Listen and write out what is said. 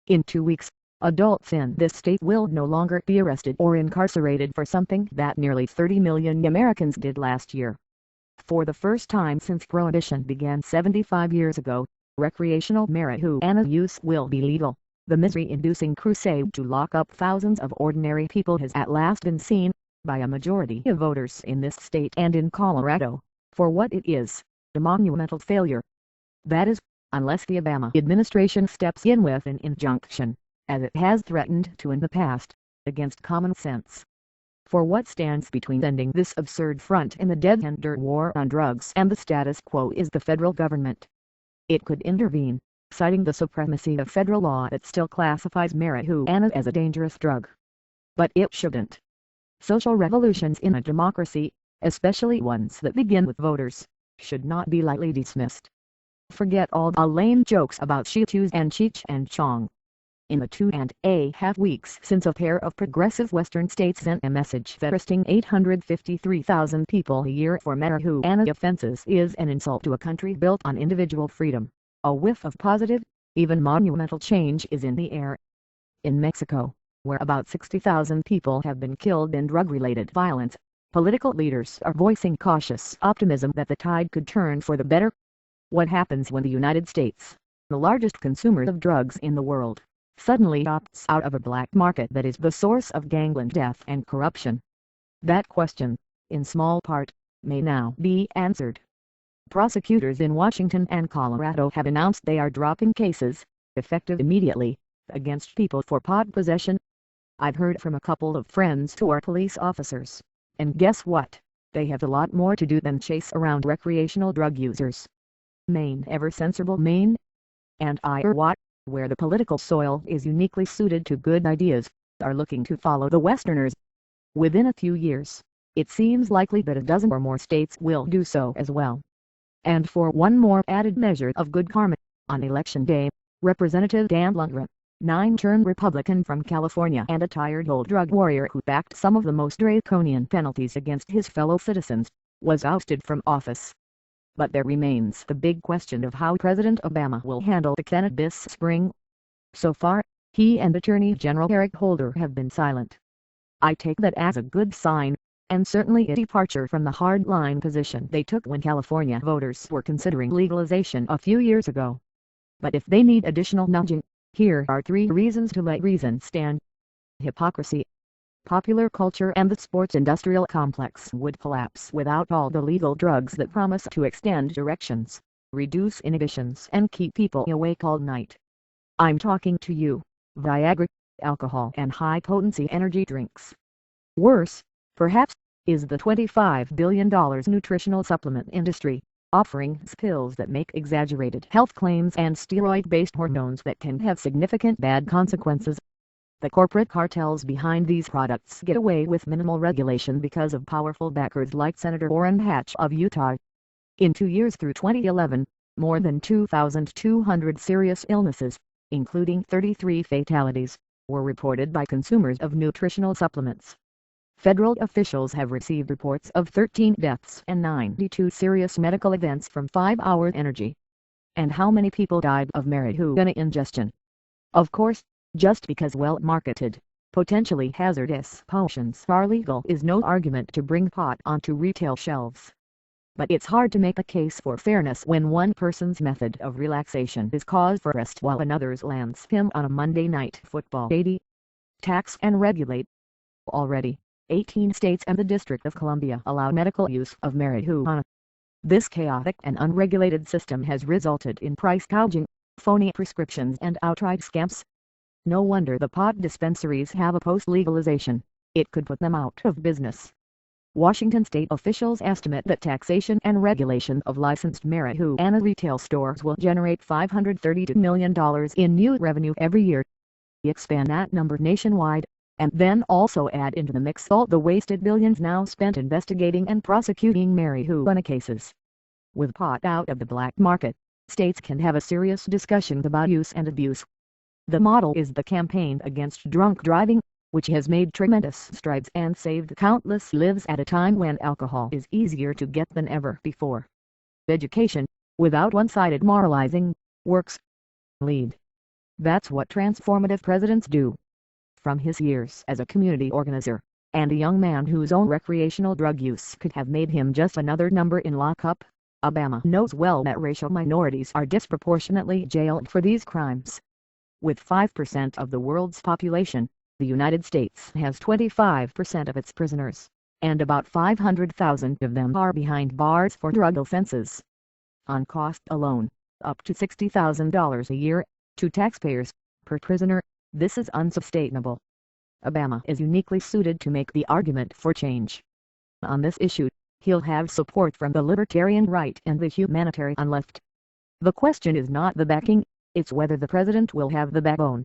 In 2 weeks, adults in this state will no longer be arrested or incarcerated for something that nearly 30 million Americans did last year. For the first time since Prohibition began 75 years ago, recreational marijuana use will be legal. The misery-inducing crusade to lock up thousands of ordinary people has at last been seen, by a majority of voters in this state and in Colorado, for what it is, a monumental failure. That is, unless the Obama administration steps in with an injunction, as it has threatened to in the past, against common sense. For what stands between ending this absurd front in the dead-and-dirt war on drugs and the status quo is the federal government. It could intervene, citing the supremacy of federal law that still classifies marijuana as a dangerous drug. But it shouldn't. Social revolutions in a democracy, especially ones that begin with voters, should not be lightly dismissed. Forget all the lame jokes about Cheetos and Cheech and Chong. In the 2.5 weeks since a pair of progressive western states sent a message that arresting 853,000 people a year for marijuana offenses is an insult to a country built on individual freedom, a whiff of positive, even monumental change is in the air. In Mexico, where about 60,000 people have been killed in drug-related violence, political leaders are voicing cautious optimism that the tide could turn for the better. What happens when the United States, the largest consumer of drugs in the world, suddenly opts out of a black market that is the source of gangland death and corruption? That question, in small part, may now be answered. Prosecutors in Washington and Colorado have announced they are dropping cases, effective immediately, against people for pot possession. I've heard from a couple of friends who are police officers, and guess what? They have a lot more to do than chase around recreational drug users. Maine, ever sensible Maine, and Iowa, where the political soil is uniquely suited to good ideas, are looking to follow the Westerners. Within a few years, it seems likely that a dozen or more states will do so as well. And for one more added measure of good karma, on Election Day, Representative Dan Lundgren, 9-term Republican from California and a tired old drug warrior who backed some of the most draconian penalties against his fellow citizens, was ousted from office. But there remains the big question of how President Obama will handle the cannabis spring. So far, he and Attorney General Eric Holder have been silent. I take that as a good sign, and certainly a departure from the hard-line position they took when California voters were considering legalization a few years ago. But if they need additional nudging, here are 3 reasons to let reason stand. Hypocrisy. Popular culture and the sports industrial complex would collapse without all the legal drugs that promise to extend directions, reduce inhibitions and keep people awake all night. I'm talking to you, Viagra, alcohol and high-potency energy drinks. Worse, perhaps, is the $25 billion nutritional supplement industry, offering pills that make exaggerated health claims and steroid-based hormones that can have significant bad consequences. The corporate cartels behind these products get away with minimal regulation because of powerful backers like Senator Orrin Hatch of Utah. In 2 years through 2011, more than 2,200 serious illnesses, including 33 fatalities, were reported by consumers of nutritional supplements. Federal officials have received reports of 13 deaths and 92 serious medical events from 5-Hour Energy. And how many people died of marijuana ingestion? Of course, just because well-marketed, potentially hazardous potions are legal is no argument to bring pot onto retail shelves. But it's hard to make a case for fairness when one person's method of relaxation is cause for arrest while another's lands him on a Monday Night Football. Tax and regulate. Already, 18 states and the District of Columbia allow medical use of marijuana. This chaotic and unregulated system has resulted in price gouging, phony prescriptions and outright scams. No wonder the pot dispensaries have opposed legalization. It could put them out of business. Washington state officials estimate that taxation and regulation of licensed marijuana retail stores will generate $532 million in new revenue every year. Expand that number nationwide, and then also add into the mix all the wasted billions now spent investigating and prosecuting marijuana cases. With pot out of the black market, states can have a serious discussion about use and abuse. The model is the Campaign Against Drunk Driving, which has made tremendous strides and saved countless lives at a time when alcohol is easier to get than ever before. Education, without one-sided moralizing, works. Lead. That's what transformative presidents do. From his years as a community organizer, and a young man whose own recreational drug use could have made him just another number in lockup, Obama knows well that racial minorities are disproportionately jailed for these crimes. With 5% of the world's population, the United States has 25% of its prisoners, and about 500,000 of them are behind bars for drug offenses. On cost alone, up to $60,000 a year, to taxpayers, per prisoner, this is unsustainable. Obama is uniquely suited to make the argument for change. On this issue, he'll have support from the libertarian right and the humanitarian left. The question is not the backing, it's whether the president will have the backbone.